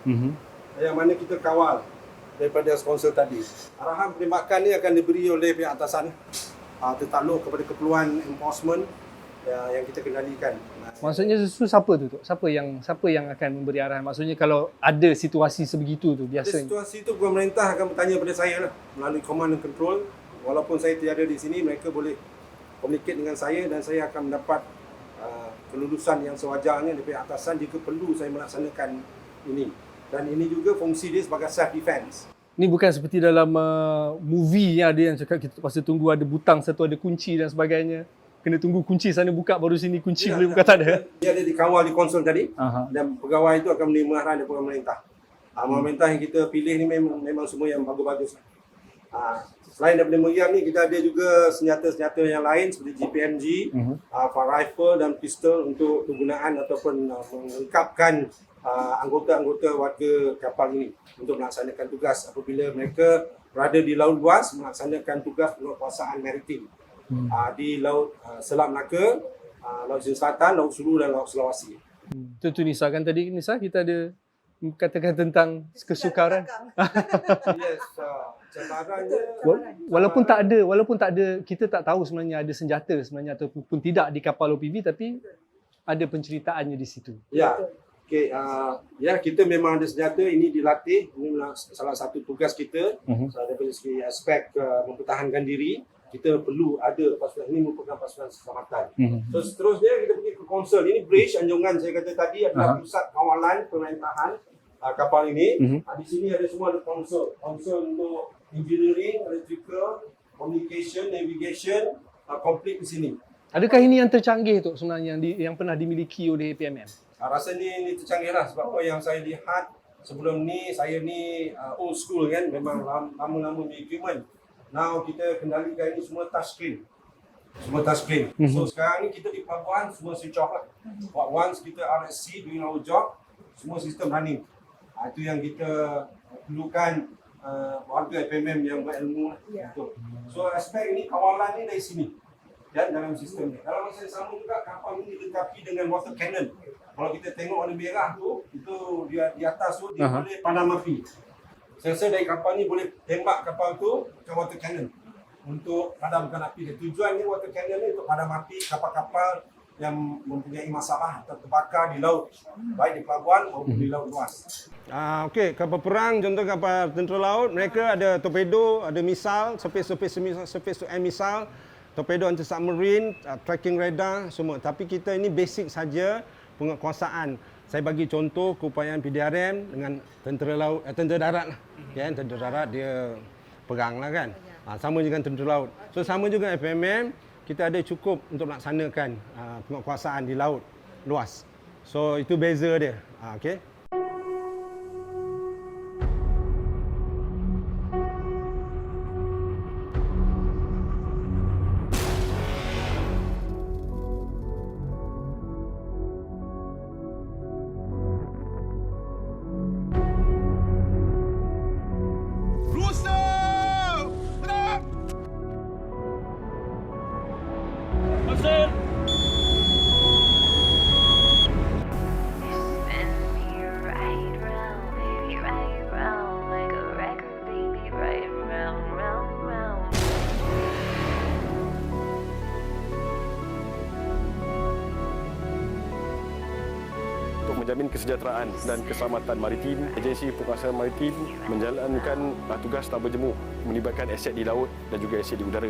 yang mana kita kawal daripada sponsor tadi. Arahan penembakan ini akan diberi oleh pihak atasan tertakluk kepada keperluan enforcement yang kita kendalikan. Maksudnya siapa tu? Siapa yang akan memberi arahan? Maksudnya kalau ada situasi sebegitu tu biasanya. Situasi itu pemerintah akan bertanya pada saya lah melalui command and control. Walaupun saya tiada di sini, mereka boleh communicate dengan saya dan saya akan mendapat kelulusan yang sewajarnya daripada atasan jika perlu saya melaksanakan ini. Dan ini juga fungsi dia sebagai self defense. Ni bukan seperti dalam movie yang ada yang cakap kita pasal tunggu ada butang satu, ada kunci dan sebagainya. Kena tunggu kunci sana buka baru sini kunci boleh buka, tak ada. Dia ada dikawal di konsol tadi dan pegawai itu akan menerima arahan daripada pemerintah. Pemerintah yang kita pilih ni memang semua yang bagus-bagus. Selain daripada meriam ni kita ada juga senjata-senjata yang lain seperti GPMG, rifle dan pistol untuk penggunaan ataupun melengkapkan anggota-anggota warga kapal ini untuk melaksanakan tugas apabila mereka berada di laut luas melaksanakan tugas penguasaan maritim di laut Selat Melaka, Laut Cina Selatan, Laut Sulu dan Laut Sulawesi. Tentu Nisa kan tadi Nisa kita ada katakan tentang kesukaran. Yes, cabarannya Walaupun tak ada kita tak tahu sebenarnya ada senjata sebenarnya ataupun tidak di kapal OPV, tapi ada penceritaannya di situ. Ya. Okey, ya kita memang ada senjata ini dilatih, ini salah satu tugas kita. Daripada segi aspek mempertahankan diri, kita perlu ada pasukan ini merupakan pasukan keselamatan. So seterusnya kita pergi ke konsol. Ini bridge anjungan saya kata tadi adalah pusat kawalan pemerintahan kapal ini. Di sini ada semua ada konsol untuk engineering, electrical, communication, navigation, complete di sini. Adakah ini yang tercanggih tu sebenarnya yang pernah dimiliki oleh PMM? Rasa ni tercanggih lah sebab apa yang saya lihat sebelum ni, saya ni old school kan, memang lama-lama ni equipment. Now kita kendalikan ini semua touchscreen. Semua touchscreen. So sekarang ni kita di pelabuhan semua switch off lah. Once kita RSC doing our job, semua sistem running. Itu yang kita perlukan warga FMM yang berilmu lah. So aspek ini kawalan ni dari sini. Dan dalam sistem ni. Dalam masa yang sama juga kapal ini dilengkapi dengan water cannon. Kalau kita tengok warna merah tu, itu dia di atas tu dia boleh padam api. Sensor dari kapal ni boleh tembak kapal tu ke water cannon untuk padamkan api. Dan tujuannya water cannon ni untuk padam api kapal-kapal yang mempunyai masalah atau terbakar di laut, baik di pelabuhan maupun di laut luas. Okey, kapal perang, contoh kapal tentera laut, mereka ada torpedo, ada misal, surface to air misal, torpedo anti-submarine, tracking radar, semua. Tapi kita ini basic saja penguasaan. Saya bagi contoh keupayaan PDRM dengan tentera laut, tentera darat lah. Kan, tentera darat dia perang lah kan. Sama juga dengan tentera laut. So sama juga FMM, kita ada cukup untuk melaksanakan penguasaan di laut luas. So itu beza dia. Okey. Menjamin kesejahteraan dan keselamatan maritim, Agensi Penguasaan Maritim menjalankan tugas tak berjemu melibatkan aset di laut dan juga aset di udara.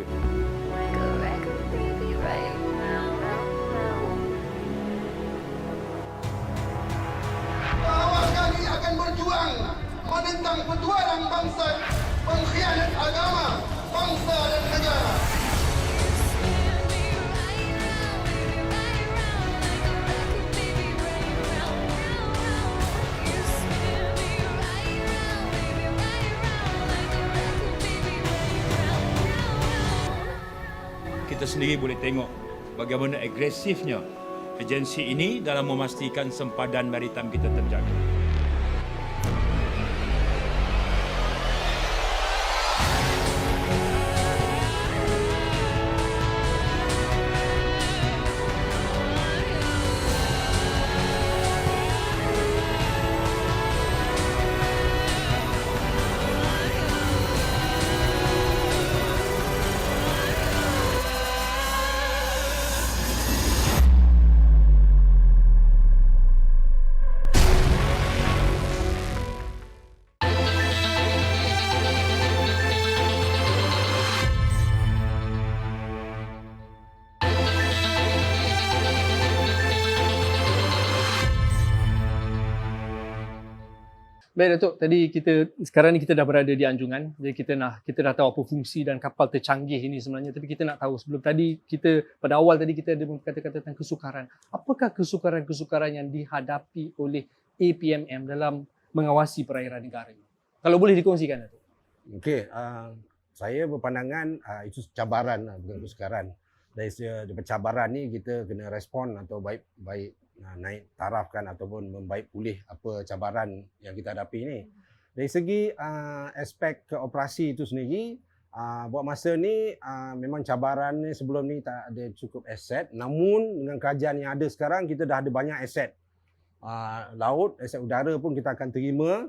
Bahawa kami akan berjuang menentang perjuangan bangsa, pengkhianat agama, bangsa dan negara. Kita sendiri boleh tengok bagaimana agresifnya agensi ini dalam memastikan sempadan maritime kita terjaga. Baik Datuk, tadi sekarang ni kita dah berada di anjungan. Jadi kita dah tahu apa fungsi dan kapal tercanggih ini sebenarnya. Tapi kita nak tahu sebelum tadi pada awal tadi kita ada berkata-kata tentang kesukaran. Apakah kesukaran-kesukaran yang dihadapi oleh APMM dalam mengawasi perairan negara ini? Kalau boleh dikongsikan Datuk. Okey, saya berpandangan itu cabaran bukan kesukaran. Dari cabaran ni kita kena respon atau baik naik tarafkan ataupun membaik pulih apa cabaran yang kita hadapi ni. Dari segi aspek operasi itu sendiri, buat masa ni memang cabaran ni sebelum ni tak ada cukup aset. Namun dengan kajian yang ada sekarang kita dah ada banyak aset. Laut, aset udara pun kita akan terima.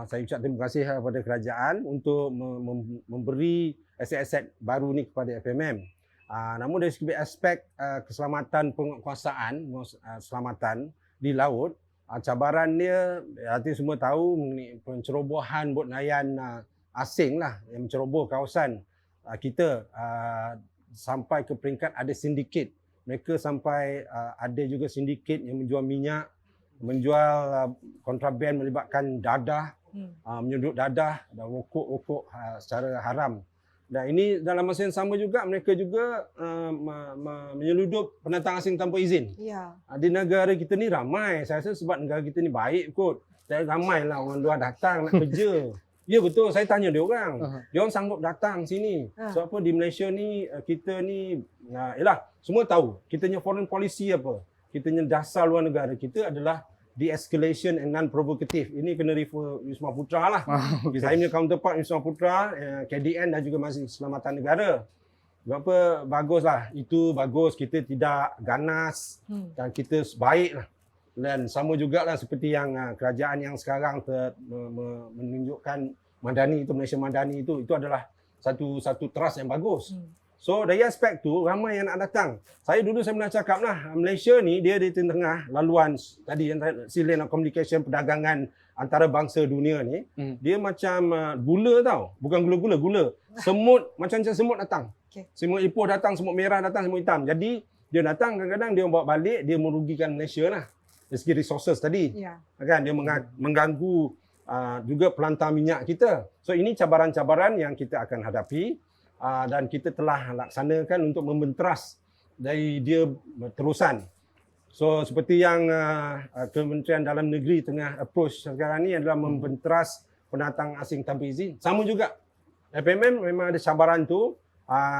Saya ucap terima kasih kepada kerajaan untuk memberi aset-aset baru ni kepada FMM. Namun dari segi aspek keselamatan penguasaan, keselamatan di laut, cabaran dia, artinya semua tahu mengenai pencerobohan bot nelayan asing lah yang menceroboh kawasan kita sampai ke peringkat ada sindiket. Mereka sampai ada juga sindiket yang menjual minyak, menjual kontraban melibatkan dadah, menyudut dadah dan wokok-wokok secara haram. Dan ini dalam masa yang sama juga mereka juga menyeludup pendatang asing tanpa izin. Ya. Di negara kita ni ramai. Saya rasa sebab negara kita ni baik kot. Ramailah orang luar datang nak kerja. Ya betul, saya tanya dia orang. Dia orang sanggup datang sini. Sebab apa di Malaysia ni kita ni yalah, semua tahu kita punya foreign policy apa. Kita punya dasar luar negara kita adalah de-escalation and non-provocative. Ini kena refer Wisma Putra lah. Okay. Saya punya counterpart Wisma Putra, KDN dan juga Majlis Keselamatan Negara. Berapa baguslah. Itu bagus. Kita tidak ganas dan kita baik lah. Dan sama jugalah seperti yang kerajaan yang sekarang menunjukkan Madani itu, Malaysia Madani itu adalah satu trust yang bagus. So dari aspek tu ramai yang nak datang. Saya pernah cakap lah, Malaysia ni dia di tengah laluan tadi yang lane of communication perdagangan antara bangsa dunia ni. Dia macam gula tau, bukan gula. Semut macam semut datang. Semut ipoh datang, semut merah datang, semut hitam. Jadi dia datang kadang-kadang dia bawa balik, dia merugikan Malaysia lah. Dari segi resources tadi. Kan dia mengganggu juga pelantar minyak kita. So ini cabaran-cabaran yang kita akan hadapi. Dan kita telah laksanakan untuk membenteras dari dia terusan. So seperti yang Kementerian Dalam Negeri tengah approach sekarang ni adalah membenteras pendatang asing tanpa izin. Sama juga FMM memang ada cabaran tu.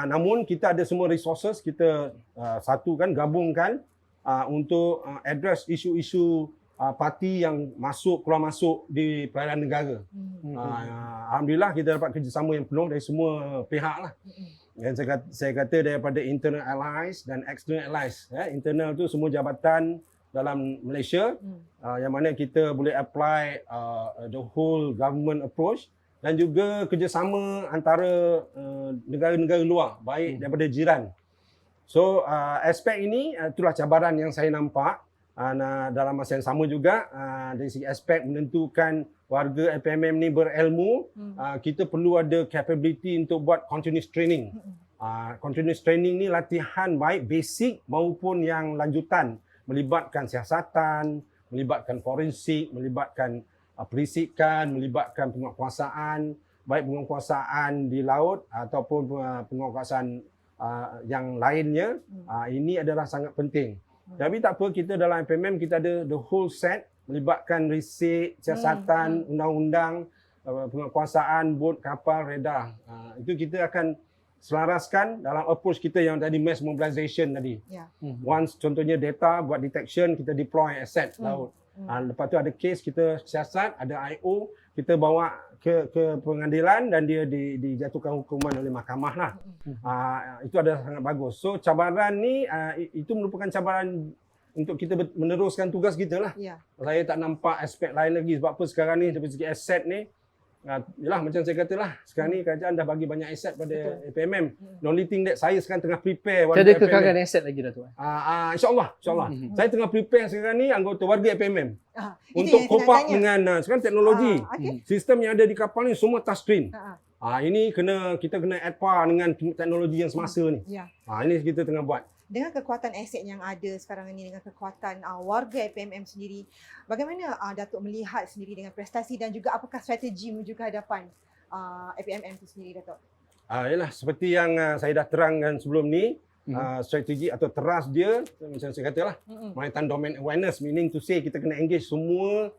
Namun kita ada semua resources, kita satukan, gabungkan untuk address isu-isu parti yang keluar masuk di perairan negara. Alhamdulillah kita dapat kerjasama yang penuh dari semua pihak lah. Yang saya kata daripada internal allies dan external allies. Internal tu semua jabatan dalam Malaysia yang mana kita boleh apply the whole government approach dan juga kerjasama antara negara-negara luar, baik daripada jiran. So aspek ini itulah cabaran yang saya nampak. Dalam masa yang sama juga dari segi aspek menentukan warga FMM ni berilmu, kita perlu ada capability untuk buat continuous training. Continuous training ni latihan baik basic maupun yang lanjutan, melibatkan siasatan, melibatkan forensik, melibatkan perisikan, melibatkan penguatkuasaan, baik penguatkuasaan di laut ataupun penguatkuasaan yang lainnya. Ini adalah sangat penting. Tapi tak apa, kita dalam FMM kita ada the whole set, melibatkan risik, siasatan, undang-undang, penguatkuasaan, bot, kapal, radar. Itu kita akan selaraskan dalam approach kita yang tadi mass mobilization tadi. Once contohnya data buat detection, kita deploy aset laut. Lepas tu ada case, kita siasat, ada IO, kita bawa ke pengadilan dan dia dijatuhkan hukuman oleh mahkamah lah. Itu adalah sangat bagus. So cabaran ni itu merupakan cabaran untuk kita meneruskan tugas kita lah. Saya tak nampak aspek lain lagi. Sebab apa sekarang ni dari segi aset ni, yalah macam saya katalah, sekarang ni kerajaan dah bagi banyak aset pada FMM. The only thing that saya sekarang tengah prepare warga ada FMM. kekalangan aset lagi Datuk? InsyaAllah. Saya tengah prepare sekarang ni anggota warga FMM untuk cope up dengan sekarang teknologi. Sistem yang ada di kapal ni semua touchscreen. Ini kita kena add par dengan teknologi yang semasa ni. Ini kita tengah buat. dengan kekuatan aset yang ada sekarang ini, dengan kekuatan warga APMM sendiri, bagaimana Datuk melihat sendiri dengan prestasi dan juga apakah strategi menuju ke hadapan APMM itu sendiri, Datuk? Yalah, seperti yang saya dah terangkan sebelum ni, strategi atau teras dia macam saya katalah, maritime domain awareness, meaning to say kita kena engage semua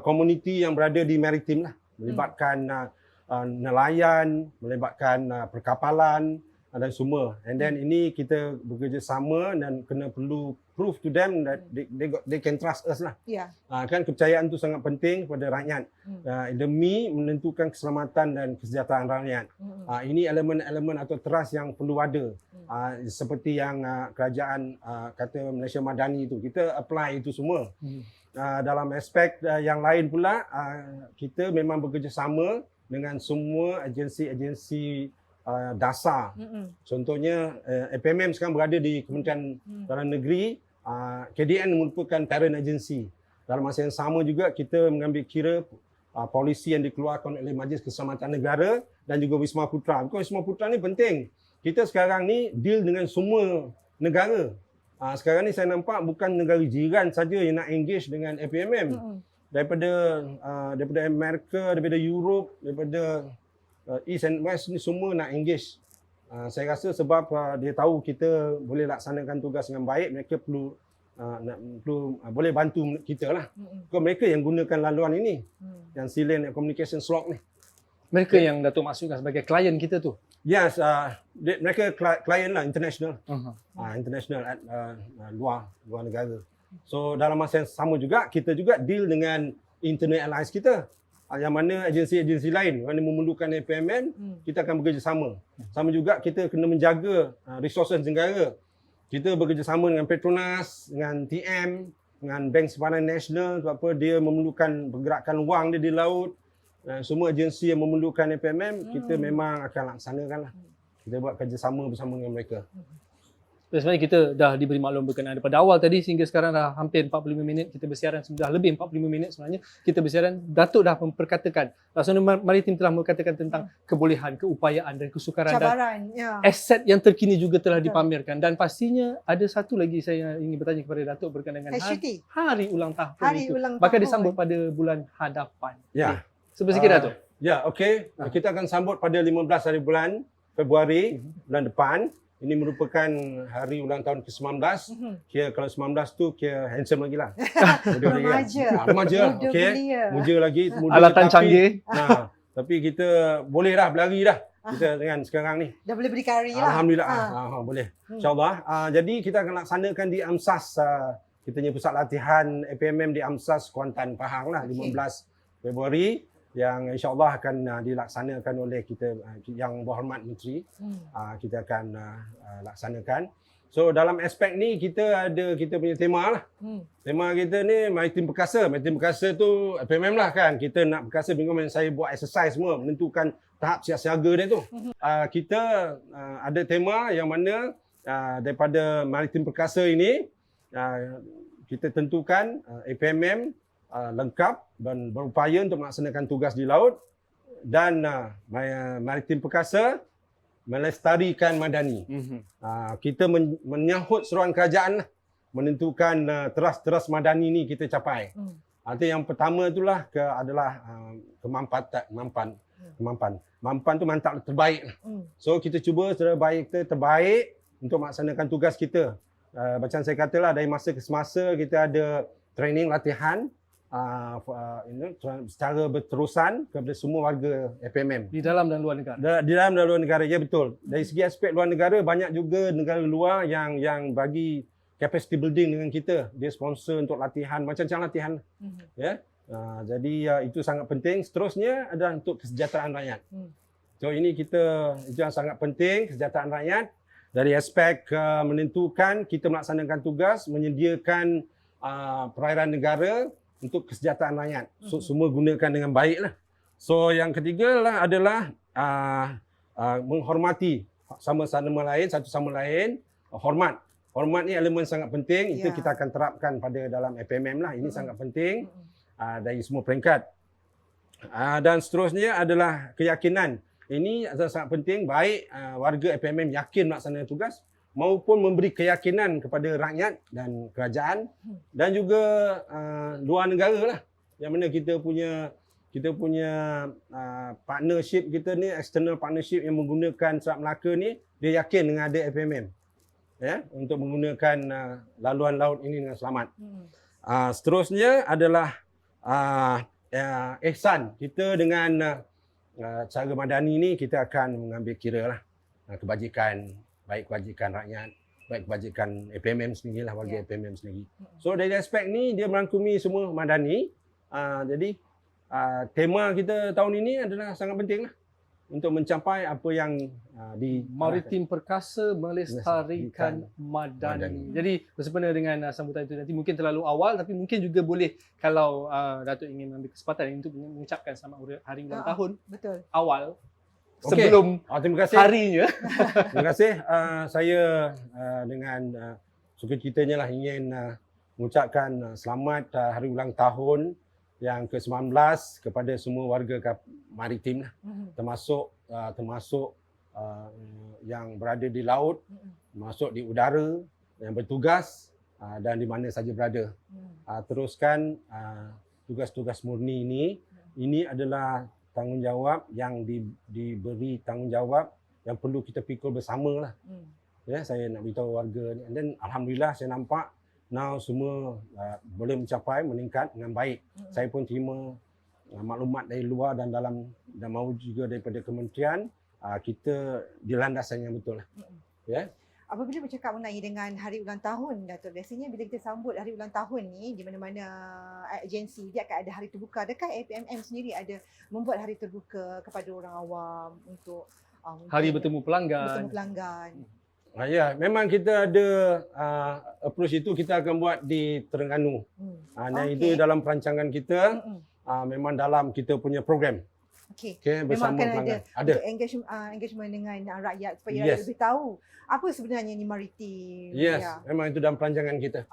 komuniti yang berada di maritim lah, melibatkan nelayan, melibatkan perkapalan dan semua. And then ini kita bekerjasama dan kena perlu prove to them that they can trust us lah. Ya. Kan kepercayaan tu sangat penting kepada rakyat. Demi menentukan keselamatan dan kesejahteraan rakyat. Ini elemen-elemen atau teras yang perlu ada. Seperti yang kerajaan kata Malaysia Madani itu, kita apply itu semua. Dalam aspek yang lain pula, kita memang bekerjasama dengan semua agensi-agensi dasar. Contohnya APMM sekarang berada di Kementerian Dalam Negeri, KDN merupakan parent agency. Dalam masa yang sama juga kita mengambil kira polisi yang dikeluarkan oleh Majlis Keselamatan Negara dan juga Wisma Putra. Because Wisma Putra ni penting. Kita sekarang ni deal dengan semua negara. Sekarang ni saya nampak bukan negara jiran saja yang nak engage dengan APMM. Daripada Amerika, daripada Europe, daripada East and West ni semua nak engage. Saya rasa sebab dia tahu kita boleh laksanakan tugas dengan baik, mereka perlu boleh bantu kita lah. Mereka yang gunakan laluan ini, yang Sea Lane Communication Slot ni. Mereka yang Datuk maksudkan sebagai klien kita tu? Yes, mereka klien lah, international. International luar negara. So dalam masa yang sama juga, kita juga deal dengan internal allies kita. Yang mana agensi-agensi lain mana memerlukan APMM, kita akan bekerjasama. Sama juga kita kena menjaga resources negara. Kita bekerjasama dengan Petronas, dengan TM, dengan Bank Simpanan Nasional, sebab apa dia memerlukan pergerakan wang dia di laut. Semua agensi yang memerlukan APMM, kita memang akan laksanakan lah. Kita buat kerjasama bersama dengan mereka. Sebenarnya kita dah diberi maklum berkenaan daripada awal tadi sehingga sekarang dah hampir 45 minit kita bersiaran, sudah lebih 45 minit sebenarnya kita bersiaran. Datuk dah memperkatakan, Laksamana Maritim telah memperkatakan tentang kebolehan, keupayaan dan kesukaran cabaran, dan aset yang terkini juga telah dipamerkan. Dan pastinya ada satu lagi saya ingin bertanya kepada Datuk berkenaan dengan hari ulang tahun itu. Bakal disambut pada bulan hadapan. Ya. Sebentar sikit Datuk. Ya, okey. Kita akan sambut pada 15 hari bulan Februari bulan depan. Ini merupakan hari ulang tahun ke-19. Kira kalau 19 tu kira handsome lagi lah. Remaja. Okey. Muda lagi. Alatan canggih. Tapi kita boleh dah berlari dah. Kita dengan sekarang ni. Dah boleh berdikari lah. Alhamdulillah. Boleh. InsyaAllah. Jadi kita akan laksanakan di AMSAS. Kita punya pusat latihan APMM di AMSAS Kuantan Pahang lah. 15 Februari. Yang insyaAllah akan dilaksanakan oleh kita yang berhormat Menteri. Kita akan laksanakan. So dalam aspek ni kita punya tema lah. Tema kita ni maritim perkasa. Maritim perkasa tu APMM lah kan. Kita nak perkasa bingung saya buat exercise semua menentukan tahap siaga dia tu. Kita ada tema yang mana daripada maritim perkasa ini kita tentukan APMM lengkap dan berupaya untuk melaksanakan tugas di laut dan maritim perkasa melestarikan madani. Kita menyahut seruan kerajaan lah, menentukan teras-teras madani ni kita capai. Arti yang pertama itulah adalah kemampan. Mampan tu mantap terbaik lah. So kita cuba terbaik untuk melaksanakan tugas kita. Macam saya katalah dari masa ke semasa kita ada training latihan secara berterusan kepada semua warga APMM. Di dalam dan luar negara? Di dalam dan luar negara, ya betul. Dari segi aspek luar negara, banyak juga negara luar yang bagi capacity building dengan kita. Dia sponsor untuk latihan, macam-macam latihan. Ya. Jadi itu sangat penting. Seterusnya adalah untuk kesejahteraan rakyat. So ini itu yang sangat penting, kesejahteraan rakyat. Dari aspek menentukan kita melaksanakan tugas, menyediakan perairan negara untuk kesejahteraan rakyat. So, semua gunakan dengan baiklah. So yang ketiga adalah menghormati satu sama lain, hormat. Hormat ni elemen sangat penting. Itu kita akan terapkan pada dalam APMM lah. Ini sangat penting dari semua peringkat. Dan seterusnya adalah keyakinan. Ini sangat penting. Baik warga APMM yakin melaksanakan tugas maupun memberi keyakinan kepada rakyat dan kerajaan dan juga luar negara lah. Yang mana kita punya partnership kita ni, external partnership yang menggunakan Selat Melaka ni, dia yakin dengan ada FMM ya, untuk menggunakan laluan laut ini dengan selamat. Seterusnya adalah ihsan. Kita dengan cara madani ni kita akan mengambil kira lah kebajikan, baik kebajikan rakyat, baik kebajikan FMM sendiri lah, warga FMM sendiri. So dari aspek ni dia merangkumi semua madani. Jadi tema kita tahun ini adalah sangat penting lah untuk mencapai apa yang di Maritim Perkasa Melestarikan Madani. Jadi bersempena dengan sambutan itu nanti mungkin terlalu awal, tapi mungkin juga boleh kalau Datuk ingin mengambil kesempatan untuk mengucapkan selamat hari ulang tahun awal sebelum terima kasih. Harinya. Terima kasih. Saya dengan sukacitanya lah ingin mengucapkan selamat hari ulang tahun yang ke-19 kepada semua warga maritim lah. Termasuk yang berada di laut, termasuk di udara, yang bertugas dan di mana saja berada. Teruskan tugas-tugas murni ini adalah tanggungjawab yang diberi tanggungjawab yang perlu kita pikul bersama lah. Ya, saya nak beritahu warga ni. Dan alhamdulillah saya nampak now semua boleh meningkat dengan baik. Saya pun terima maklumat dari luar dan dalam dan mahu juga daripada kementerian, kita di landasan yang betul lah. Ya. Apabila bercakap mengenai dengan hari ulang tahun, Datuk, biasanya bila kita sambut hari ulang tahun ni di mana-mana agensi dia akan ada hari terbuka. Adakah FMM sendiri ada membuat hari terbuka kepada orang awam untuk hari bertemu pelanggan? Bertemu pelanggan. Ya, memang kita ada approach itu kita akan buat di Terengganu. Dan itu dalam perancangan kita, memang dalam kita punya program. Bersama memang akan ada engagement dengan rakyat supaya rakyat lebih tahu apa sebenarnya ni maritim. Memang itu dalam perancangan kita.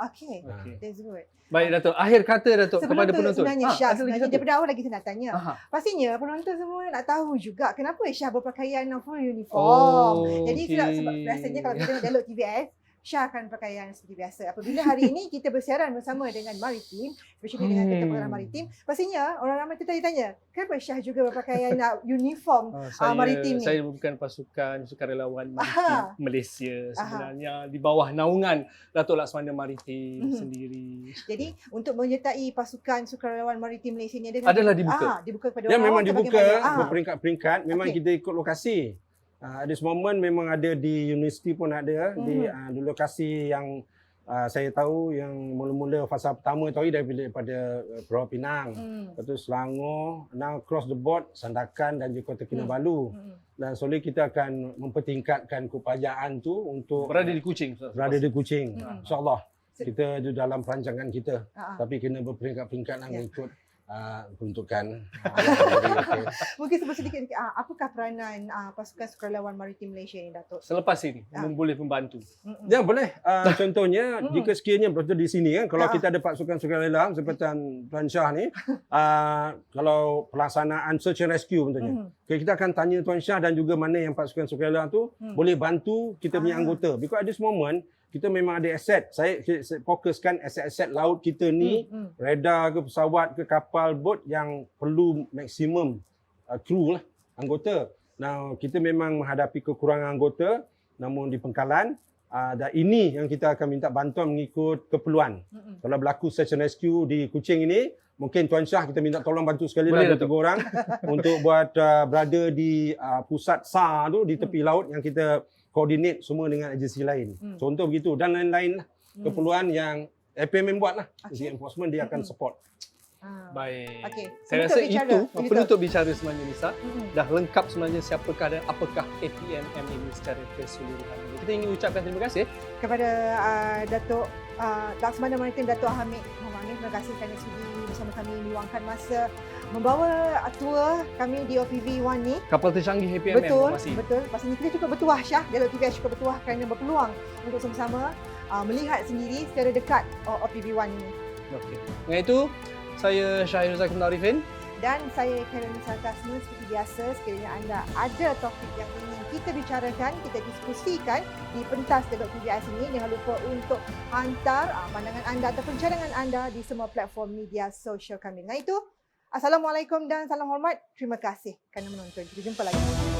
That's good. Baik Datuk, akhir kata Datuk kepada penonton. Sebenarnya Syah, daripada awal lagi saya nak tanya. Pastinya penonton semua nak tahu juga kenapa Syah berpakaian full uniform. Jadi sebab biasanya kalau kita nak download TVS, Syah akan pakaian seperti biasa. Apabila hari ini kita bersiaran bersama dengan maritim, especially dengan Kereta Pengarah Maritim, pastinya orang ramai tanya, kenapa Syah juga berpakaian uniform maritim ni? Saya bukan pasukan sukarelawan maritim Malaysia sebenarnya, di bawah naungan Datuk Laksamana Maritim sendiri. Jadi untuk menyertai pasukan sukarelawan maritim Malaysia ni adalah dibuka. Dibuka kepada orang. Memang dibuka berperingkat-peringkat. Memang kita ikut lokasi. At this moment memang ada di universiti pun ada di lokasi yang saya tahu yang mula-mula fasa pertama tahu daripada Pulau Pinang, lepas tu Selangor, now cross the board Sandakan dan juga Kota Kinabalu. Dan slowly kita akan mempertingkatkan keupayaan tu untuk berada di Kuching. InsyaAllah kita dalam perancangan kita, tapi kena berperingkat-peringkat lah mengikut peruntukan. Mungkin sebut sedikit, apakah peranan pasukan sukarelawan maritim Malaysia ni, Datuk? Selepas ini boleh membantu. Ya, boleh. Contohnya jika sekiranya betul di sini kan, kalau kita ada pasukan sukarelawan seperti Tuan Syah ni, kalau pelaksanaan search and rescue contohnya, kita akan tanya Tuan Syah dan juga mana yang pasukan sukarelawan tu boleh bantu kita punya anggota. Because at this moment kita memang ada aset. Saya fokuskan aset-aset laut kita ni, radar ke pesawat ke kapal, bot yang perlu maksimum kru lah, anggota. Nah, kita memang menghadapi kekurangan anggota, namun di pengkalan. Dan ini yang kita akan minta bantuan mengikut keperluan. Kalau berlaku search and rescue di Kuching ini, mungkin Tuan Syah kita minta tolong bantu sekali lah 2-3 orang untuk buat berada di pusat SAR tu di tepi laut yang kita koordinate semua dengan agensi lain. Contoh begitu dan lain-lain lah. Keperluan yang FMM buat lah. Enforcement dia akan support. Baik. Saya rasa itu penutup bicara sebenarnya, Nisa. Dah lengkap sebenarnya siapakah dan apakah APMM ini secara keseluruhan. Kita ingin ucapkan terima kasih kepada Datuk Laksamana Maritim Datuk Hamid Muhammad. Terima kasih kerana sudi bersama kami meluangkan masa membawa tour kami di OPV1 ni. Kapal tercanggih APMM. Betul. Pastinya kita cukup bertuah, Syah. Dialog TVS cukup bertuah kerana berpeluang untuk sama-sama melihat sendiri secara dekat OPV1 ini. Okey. Dengan itu, saya Syahir Zakim Arifin dan saya Karen Sartasma. Seperti biasa, sekiranya anda ada topik yang ingin kita bicarakan, kita diskusikan di pentas Delok TVS ini. Jangan lupa untuk hantar pandangan anda ataupun cadangan anda di semua platform media sosial kami. Dengan itu, Assalamualaikum dan salam hormat. Terima kasih kerana menonton. Kita jumpa lagi.